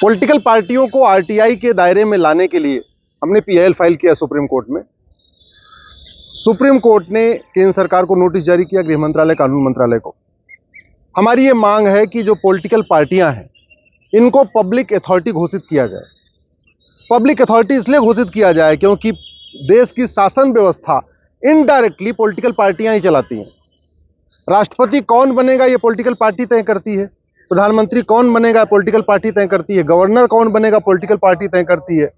Political पार्टियों को RTI के दायरे में लाने के लिए हमने पीआईएल फाइल किया सुप्रीम कोर्ट में। सुप्रीम कोर्ट ने केंद्र सरकार को नोटिस जारी किया, गृह मंत्रालय, कानून मंत्रालय को। हमारी ये मांग है कि जो पॉलिटिकल पार्टियां हैं इनको पब्लिक अथॉरिटी घोषित किया जाए। पब्लिक अथॉरिटी इसलिए घोषित किया जाए क्योंकि देश की शासन व्यवस्था इनडायरेक्टली पॉलिटिकल पार्टियां ही चलाती हैं। राष्ट्रपति कौन बनेगा ये पॉलिटिकल पार्टी तय करती है, प्रधानमंत्री कौन बनेगा पॉलिटिकल पार्टी तय करती है, गवर्नर कौन बनेगा पॉलिटिकल पार्टी तय करती है,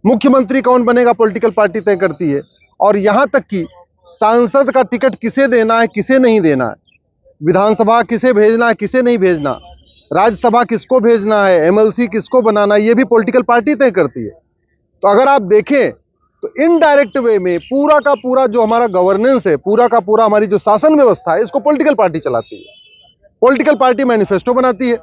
मुख्यमंत्री कौन बनेगा पॉलिटिकल पार्टी तय करती है, और यहां तक कि सांसद का टिकट किसे देना है, किसे नहीं देना है, विधानसभा किसे भेजना है, किसे नहीं भेजना, राज्यसभा किसको भेजना है, एमएलसी किसको बनाना है, ये भी पॉलिटिकल पार्टी तय करती है। तो अगर आप देखें तो इनडायरेक्ट वे में पूरा का पूरा जो हमारा गवर्नेंस है, पूरा का पूरा हमारी जो शासन व्यवस्था है, इसको पॉलिटिकल पार्टी चलाती है। पॉलिटिकल पार्टी मैनिफेस्टो बनाती है,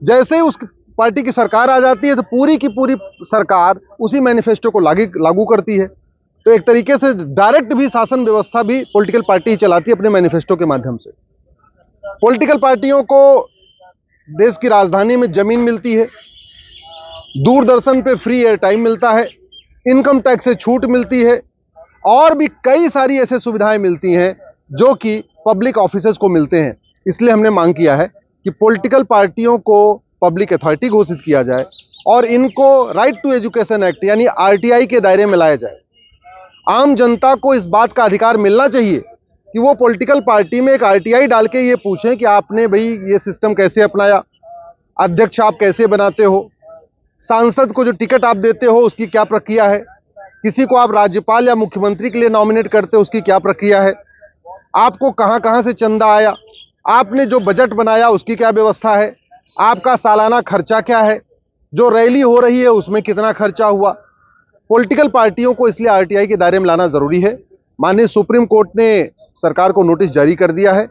जैसे ही उस पार्टी की सरकार आ जाती है तो पूरी की पूरी सरकार उसी मैनिफेस्टो को लागू करती है। तो एक तरीके से डायरेक्ट भी शासन व्यवस्था भी पॉलिटिकल पार्टी ही चलाती है अपने मैनिफेस्टो के माध्यम से। पॉलिटिकल पार्टियों को देश की राजधानी में जमीन मिलती है, दूरदर्शन पे फ्री एयर टाइम मिलता है, इनकम टैक्स से छूट मिलती है, और भी कई सारी ऐसे सुविधाएं मिलती हैं जो कि पब्लिक ऑफिसर्स को मिलते हैं। इसलिए हमने मांग किया है कि पॉलिटिकल पार्टियों को पब्लिक अथॉरिटी घोषित किया जाए और इनको राइट टू एजुकेशन एक्ट यानी आरटीआई के दायरे में लाया जाए। आम जनता को इस बात का अधिकार मिलना चाहिए कि वो पॉलिटिकल पार्टी में एक आरटीआई डाल के ये पूछें कि आपने भाई ये सिस्टम कैसे अपनाया, अध्यक्ष आप कैसे बनाते हो, सांसद को जो टिकट आप देते हो उसकी क्या प्रक्रिया है, किसी को आप राज्यपाल या मुख्यमंत्री के लिए नॉमिनेट करते हो उसकी क्या प्रक्रिया है, आपको कहां कहां से चंदा आया, आपने जो बजट बनाया उसकी क्या व्यवस्था है, आपका सालाना खर्चा क्या है, जो रैली हो रही है उसमें कितना खर्चा हुआ। पॉलिटिकल पार्टियों को इसलिए आरटीआई के दायरे में लाना जरूरी है। माननीय सुप्रीम कोर्ट ने सरकार को नोटिस जारी कर दिया है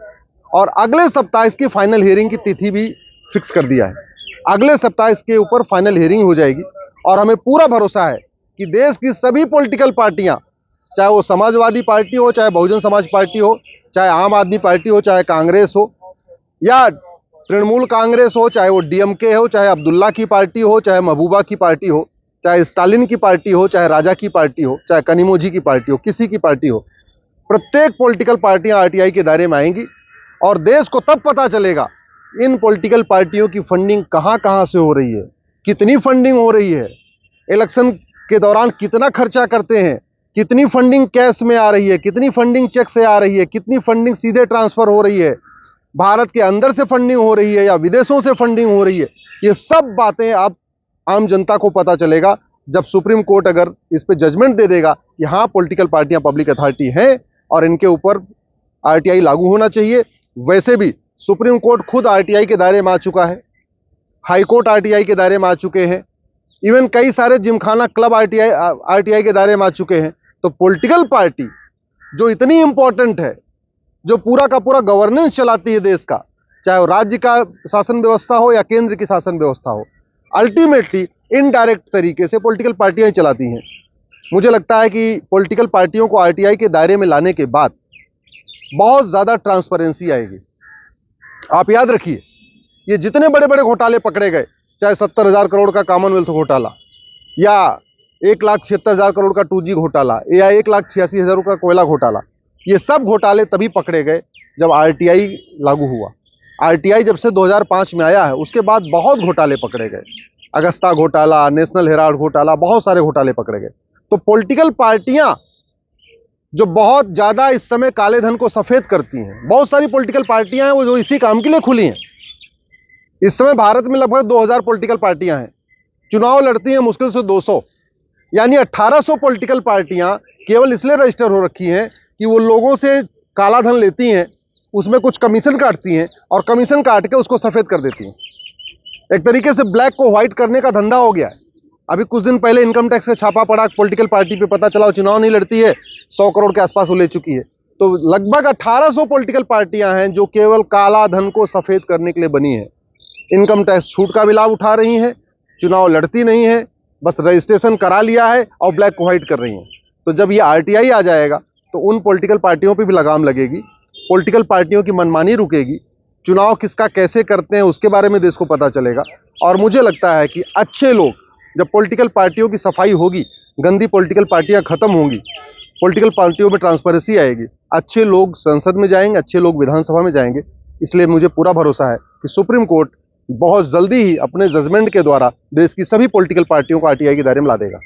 और अगले सप्ताह इसकी फाइनल हियरिंग की तिथि भी फिक्स कर दिया है। अगले सप्ताह इसके ऊपर फाइनल हियरिंग हो जाएगी और हमें पूरा भरोसा है कि देश की सभी पॉलिटिकल पार्टियां, चाहे वो समाजवादी पार्टी हो, चाहे बहुजन समाज पार्टी हो, चाहे आम आदमी पार्टी हो, चाहे कांग्रेस हो या तृणमूल कांग्रेस हो, चाहे वो डीएमके हो, चाहे अब्दुल्ला की पार्टी हो, चाहे महबूबा की पार्टी हो, चाहे स्टालिन की पार्टी हो, चाहे राजा की पार्टी हो, चाहे कनिमोझी की पार्टी हो, किसी की पार्टी हो, प्रत्येक पॉलिटिकल पार्टियां आरटीआई के दायरे में आएंगी और देश को तब पता चलेगा इन पॉलिटिकल पार्टियों की फंडिंग कहां कहां से हो रही है, कितनी फंडिंग हो रही है, इलेक्शन के दौरान कितना खर्चा करते हैं, कितनी फंडिंग कैश में आ रही है, कितनी फंडिंग चेक से आ रही है, कितनी फंडिंग सीधे ट्रांसफर हो रही है, भारत के अंदर से फंडिंग हो रही है या विदेशों से फंडिंग हो रही है। ये सब बातें अब आम जनता को पता चलेगा जब सुप्रीम कोर्ट अगर इस पे जजमेंट दे देगा कि हाँ पॉलिटिकल पार्टियां पब्लिक अथॉरिटी हैं और इनके ऊपर आरटीआई लागू होना चाहिए। वैसे भी सुप्रीम कोर्ट खुद आरटीआई के दायरे में आ चुका है, हाई कोर्ट आरटीआई के दायरे में आ चुके हैं, इवन कई सारे जिमखाना क्लब आरटीआई के दायरे में आ चुके हैं। तो पॉलिटिकल पार्टी जो इतनी इंपॉर्टेंट है, जो पूरा का पूरा गवर्नेंस चलाती है देश का, चाहे वो राज्य का शासन व्यवस्था हो या केंद्र की शासन व्यवस्था हो, अल्टीमेटली इनडायरेक्ट तरीके से पॉलिटिकल पार्टियां ही चलाती हैं। मुझे लगता है कि पॉलिटिकल पार्टियों को आरटीआई के दायरे में लाने के बाद बहुत ज़्यादा ट्रांसपेरेंसी आएगी। आप याद रखिए, ये जितने बड़े बड़े घोटाले पकड़े गए, चाहे 70,000 करोड़ का कॉमनवेल्थ घोटाला या 1,76,000 करोड़ का 2G घोटाला या 1,86,000 का कोयला घोटाला, ये सब घोटाले तभी पकड़े गए जब आरटीआई लागू हुआ। आरटीआई जब से 2005 में आया है उसके बाद बहुत घोटाले पकड़े गए, अगस्ता घोटाला, नेशनल हेराल्ड घोटाला, बहुत सारे घोटाले पकड़े गए। तो पॉलिटिकल पार्टियां जो बहुत ज्यादा इस समय काले धन को सफेद करती हैं, बहुत सारी पॉलिटिकल पार्टियां हैं वो जो इसी काम के लिए खुली हैं। इस समय भारत में लगभग 2000 पॉलिटिकल पार्टियां हैं, चुनाव लड़ती हैं मुश्किल से 200, यानी 1800 पॉलिटिकल पार्टियां केवल इसलिए रजिस्टर हो रखी हैं कि वो लोगों से काला धन लेती हैं, उसमें कुछ कमीशन काटती हैं और कमीशन काट के उसको सफेद कर देती हैं। एक तरीके से ब्लैक को व्हाइट करने का धंधा हो गया है। अभी कुछ दिन पहले इनकम टैक्स का छापा पड़ा पॉलिटिकल पार्टी पे, पता चला वो चुनाव नहीं लड़ती है, 100 करोड़ के आसपास वो ले चुकी है। तो लगभग 1800 पॉलिटिकल पार्टियां हैं जो केवल काला धन को सफेद करने के लिए बनी है। इनकम टैक्स छूट का भी लाभ उठा रही हैं, चुनाव लड़ती नहीं है, बस रजिस्ट्रेशन करा लिया है और ब्लैक को व्हाइट कर रही हैं। तो जब ये आरटीआई आ जाएगा तो उन पॉलिटिकल पार्टियों पर भी लगाम लगेगी, पॉलिटिकल पार्टियों की मनमानी रुकेगी चुनाव किसका कैसे करते हैं उसके बारे में देश को पता चलेगा। और मुझे लगता है कि अच्छे लोग, जब पॉलिटिकल पार्टियों की सफाई होगी, गंदी पॉलिटिकल पार्टियां खत्म होंगी, पॉलिटिकल पार्टियों में ट्रांसपेरेंसी आएगी, अच्छे लोग संसद में जाएंगे, अच्छे लोग विधानसभा में जाएंगे। इसलिए मुझे पूरा भरोसा है कि सुप्रीम कोर्ट बहुत जल्दी ही अपने जजमेंट के द्वारा देश की सभी पॉलिटिकल पार्टियों को आरटीआई के दायरे में ला देगा।